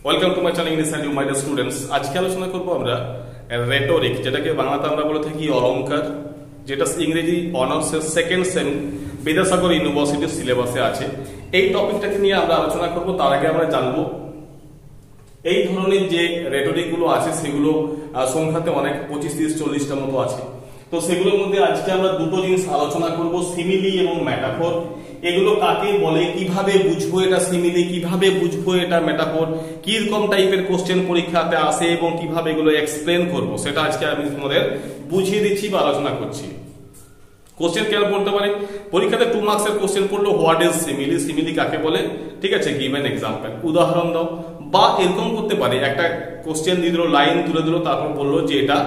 Welcome to my channel English and you my dear students. আজকে আলোচনা করব আমরা রেটরিক, যেটাকে বাংলাতে আমরা বলে থাকি অলংকার, যেটা ইংরেজি অনার্সের সেকেন্ড সেম বিদ্যাসাগর ইউনিভার্সিটির সিলেবাসে আছে। এই টপিকটাকে নিয়ে আমরা আলোচনা করব। তার আগে আমরা জানবো এই ধরনের যে রেটরিক গুলো আছে সেগুলো সংখ্যাতে অনেক 25, 30, 40টা মতো আছে। তো সেগুলোর মধ্যে আজকে আমরা দুটো জিনিস আলোচনা করব, সিমিলি এবং মেটাফর। এগুলো কাকে বলে, কিভাবে বুঝবো এটা সিমিলি, কিভাবে বুঝবো এটা মেটাফর, কি রকম টাইপের কোশ্চেন পরীক্ষাতে আসে এবং কিভাবে এগুলো এক্সপ্লেন করব, সেটা আজকে আমি তোমাদের বুঝিয়ে দিচ্ছি বা আলোচনা করছি। কোশ্চেন কেন পড়তে পারে পরীক্ষাতে 2 মার্কসের কোশ্চেন পড়লো, হোয়াট ইজ সিমিলি, সিমিলি কাকে বলে, ঠিক আছে, গিভ অ্যান এক্সাম্পল, উদাহরণ দাও। বা এরকম করতে পারে, একটা কোশ্চেন দিয়ে দিল, লাইন তুলে দিল, তারপর বললো যে এটা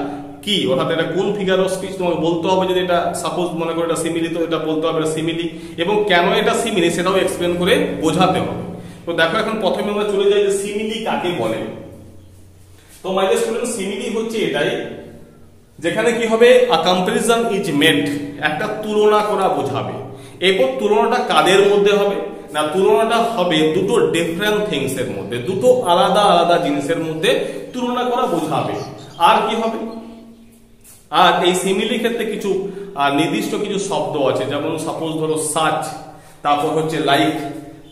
কি, অর্থাৎ এটা কোন ফিগার অফ স্পিচ তোমাকে বলতে হবে। যদি এটা সাপোজ মনে করো এটা সিমিলি, তো এটা বলতে হবে এটা সিমিলি, এবং কেন এটা সিমিলি সেটাও এক্সপ্লেন করে বোঝাতে হবে। তো দেখো এখন প্রথমে আমরা চলে যাই যে সিমিলি কাকে বলে। তো মাই ডিয়ার স্টুডেন্ট, সিমিলি হচ্ছে এটাই যেখানে কি হবে, আ কম্পারিজন ইজ মেড, একটা তুলনা করা বোঝাবে। এরপর তুলনাটা কাদের মধ্যে হবে না, তুলনাটা হবে দুটো ডিফারেন্ট থিংস এর মধ্যে, দুটো আলাদা আলাদা জিনিসের মধ্যে তুলনা করা বোঝাবে। আর কি হবে, আর এই সিমিলি ক্ষেত্রে কিছু নির্দিষ্ট কিছু শব্দ আছে, যেমন সাপোজ ধরো সাচ, তারপর হচ্ছে লাইক,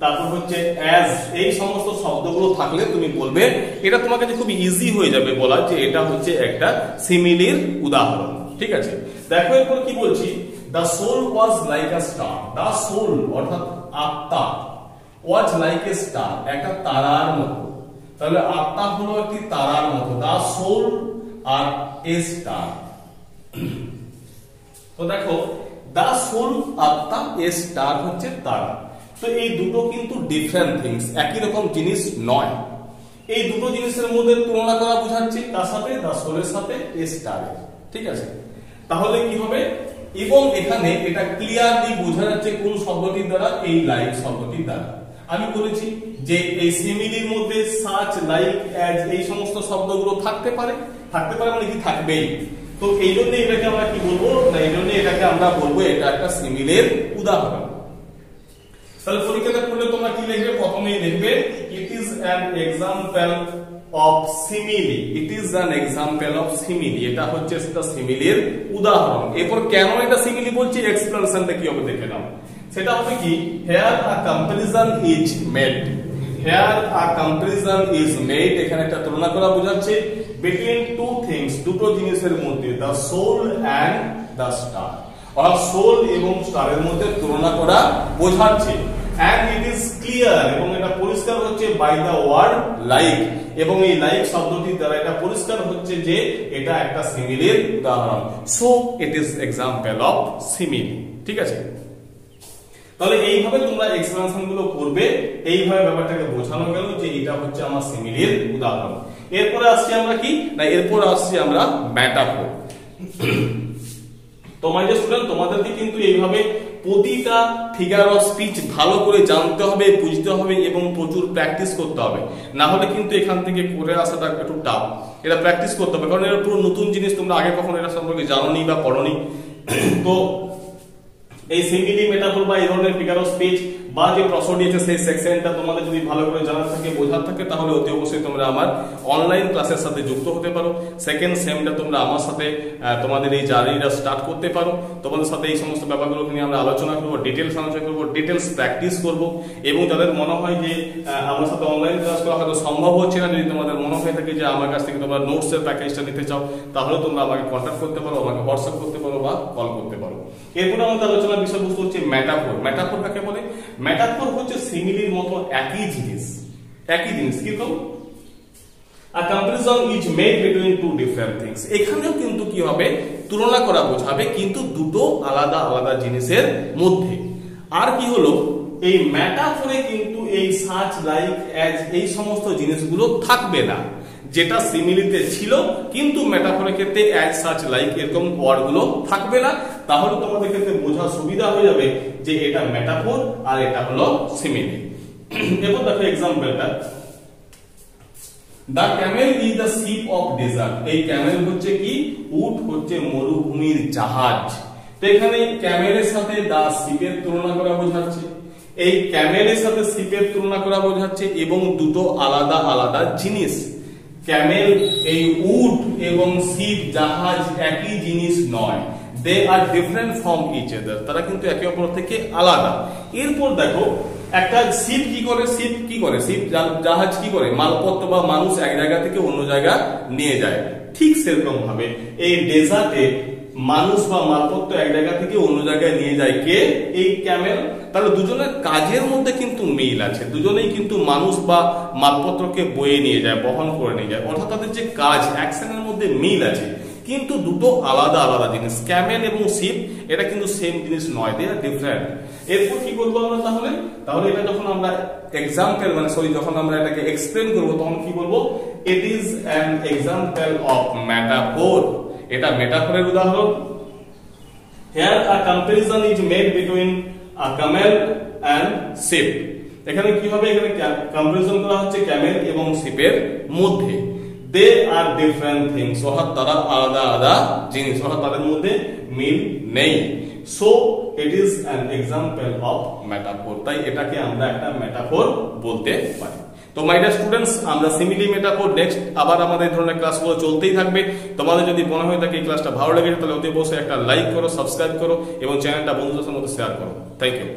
তারপর হচ্ছে অ্যাজ, এই সমস্ত শব্দগুলো থাকলে তুমি বলবে, এটা তোমার কাছে খুব ইজি হয়ে যাবে বলা যে এটা হচ্ছে একটা সিমিলির উদাহরণ। ঠিক আছে, দেখো এরপর কি বলছি, the soul was like a star, the soul অর্থাৎ আত্মা, ওয়াজ লাইক এ স্টার, একটা তারার মতো। তাহলে আত্মা হলো একটি তারার মতো, the soul are a star. তো দেখো দা সোল আত্মা, এ স্টার হচ্ছে তারা। তো এই দুটো কিন্তু ডিফারেন্ট থিংস, একই রকম জিনিস নয়। এই দুটো জিনিসের মধ্যে তুলনা করা বোঝাচ্ছে, তার সাথে দা সোলের সাথে এ স্টারের। ঠিক আছে, তাহলে কি হবে, এবং এখানে এটা ক্লিয়ারলি বোঝা যাচ্ছে কোন শব্দটির দ্বারা, এই লাইক শব্দটির দ্বারা। আমি বলেছি যে এই সিমিলির মধ্যে সাচ, লাইক, অ্যাজ এই সমস্ত শব্দগুলো থাকতে পারে, থাকতে পারে মানে কি থাকবেই। তো এই জন্য এটাকে আমরা কি বলবো না, এই জন্য এটাকে আমরা বলবো এটা একটা সিমিলের উদাহরণ। তাহলে পরীক্ষাতে পড়লে তোমরা কি লিখবে, প্রথমেই লিখবে it is an example of simile, it is an example of simile, এটা হচ্ছে সেটা সিমিলির উদাহরণ। এরপর কেন এটা সিমিলি বলছি, এক্সপ্লেনেশনটা কি হবে দেখে নাও। সেটা হবে কি, here a comparison is made, here a comparison is made, এখানে একটা তুলনা করা বোঝাচ্ছে between two things, দুটো জিনিসের মধ্যে, the soul and the star, অর্থাৎ সোল এবং স্টারের মধ্যে তুলনা করা বোঝাচ্ছে। and it is clear, এবং এটা পরিষ্কার হচ্ছে by the word like, এবং এই লাইক শব্দটির দ্বারা এটা পরিষ্কার হচ্ছে যে এটা একটা সিমিলির উদাহরণ। so it is example of simile। ঠিক আছে, তাহলে এইভাবে তোমরা এক্সপ্লেনেশন গুলো করবে, এইভাবে ব্যাপারটাকে বোঝানো গেল যে এটা হচ্ছে আমার সিমিলির উদাহরণ। এরপরে আসছি আমরা কি না, এরপর আসছি আমরা মেটাফর। তোমাদের স্টুডেন্ট, তোমাদেরকে কিন্তু এইভাবে প্রতিটা ফিগার অফ স্পিচ ভালো করে জানতে হবে, বুঝতে হবে এবং প্রচুর প্র্যাকটিস করতে হবে। না হলে কিন্তু এখান থেকে করে আসাটা একটু টাফ। এটা প্র্যাকটিস করতে হবে, কারণ এটা পুরো নতুন জিনিস, তোমরা আগে কখনো এটা সম্পর্কে জানোনি বা পড়োনি। তো এই সিমিলি, মেটাফর বা এই ধরনের ফিগার অফ স্পিচ বা যে প্রসডি আছে সেই সেকশনটা তোমাদের যদি ভালো করে জানা থাকে, বোঝা থাকে, তাহলে অতি অবশ্যই তোমরা আমার অনলাইন ক্লাসের সাথে যুক্ত হতে পারো। সেকেন্ড সেমটা তোমরা আমার সাথে তোমাদের এই জার্নিটা স্টার্ট করতে পারো। তোমাদের সাথে এই সমস্ত ব্যাপারগুলো নিয়ে আমরা আলোচনা করবো, ডিটেলস আলোচনা করবো, ডিটেলস প্র্যাকটিস করবো। এবং যাদের মনে হয় যে আমার সাথে অনলাইন ক্লাস করা হয়তো সম্ভব হচ্ছে না, যদি তোমাদের মনে হয়ে থাকে যে আমার কাছ থেকে তোমরা নোটসের প্যাকেজটা নিতে চাও, তাহলে তোমরা আমাকে কন্ট্যাক্ট করতে পারো, আমাকে হোয়াটসঅ্যাপ করতে পারো বা কল করতে পারো। এরপরে আমাদের আলোচনার বিষয়বস্তু হচ্ছে মেটাফর। মেটাফর কাকে বলে, মেটাফর হচ্ছে সিমিলির মতো একই জিনিস, একই জিনিস কিন্তু a comparison is made between two different things। এখানেও কিন্তু কি হবে, তুলনা করা বোঝাবে, কিন্তু দুটো আলাদা আলাদা জিনিসের মধ্যে। আর কি হলো, এই মেটাফরে কিন্তু এই সাচ, লাইক, অ্যাজ এই সমস্ত জিনিসগুলো থাকবে না, যেটা সিমিলিতে ছিল, কিন্তু মেটাফরের ক্ষেত্রে অ্যাজ, সাচ, লাইক এরকম ওয়ার্ডগুলো থাকবে না। তাহলে তোমাদের ক্ষেত্রে বোঝা সুবিধা হয়ে যাবে যে এটা মেটাফর আর এটা হলো সিমিলি। এরপর দেখো এক্সাম্পলটা, the camel is the ship of desert. এই ক্যামেল হচ্ছে কি, উট হচ্ছে মরুভূমির জাহাজ। তো এখানে ক্যামেলের সাথে দ্য শিপের তুলনা করা বোঝাচ্ছে, এই ক্যামেলের সাথে শিপের তুলনা করা বোঝাচ্ছে এবং দুটো আলাদা আলাদা জিনিস। ক্যামেল এই উড এবং শিপ জাহাজ একই জিনিস নয়, দে আর ডিফারেন্ট ফ্রম ইচ আদার, তারা কিন্তু একে অপর থেকে আলাদা। এরপর দেখো একটা শিপ কি করে, শিপ জাহাজ কি করে, মালপত্র বা মানুষ এক জায়গা থেকে অন্য জায়গা নিয়ে যায়। ঠিক সেরকম ভাবে এই ডেজার্টে মানুষ বা মালপত্র এক জায়গা থেকে অন্য জায়গায় নিয়ে যায় কে, এই ক্যামেল। তাহলে দুজনের কাজের মধ্যে কিন্তু মিল আছে, দুজনেই কিন্তু মানুষ বা মালপত্রকে বয়ে নিয়ে যায়, বহন করে নিয়ে যায়, অর্থাৎ তাদের যে কাজ অ্যাকশনের মধ্যে মিল আছে, কিন্তু দুটো আলাদা আলাদা জিনিস। ক্যামেল এবং শিপ এটা কিন্তু সেম জিনিস নয়, দে আর ডিফারেন্ট। এরপর কি করবো আমরা তাহলে এটা যখন আমরা এক্সাম্পল যখন আমরা এটাকে এক্সপ্লেন করবো তখন কি বলবো, it is an example of metaphor, এটা মেটাফোরের উদাহরণ। Here a comparison is made between a camel and sheep. এখানে কি হবে, এখানে কম্পারিজন করা হচ্ছে ক্যামেল এবং শিপের মধ্যে। They are different things, অর্থাৎ তারা আলাদা আলাদা জিনিস, অর্থাৎ তাদের মধ্যে মিল নেই। So it is an example of metaphor, তাই এটাকে আমরা একটা মেটাফোর বলতে পারি। তো মাই ডিয়ার স্টুডেন্টস, আমরা সিমিলি মেটাফোর নেক্সট আবার আমাদের এই ধরনের ক্লাসগুলো চলতেই থাকবে। তোমাদের যদি মনে হয় থাকে এই ক্লাসটা ভালো লেগেছে তাহলে অতি অবশ্যই একটা লাইক করো, সাবস্ক্রাইব করো এবং চ্যানেলটা বন্ধুদের মধ্যে শেয়ার করো। Thank you.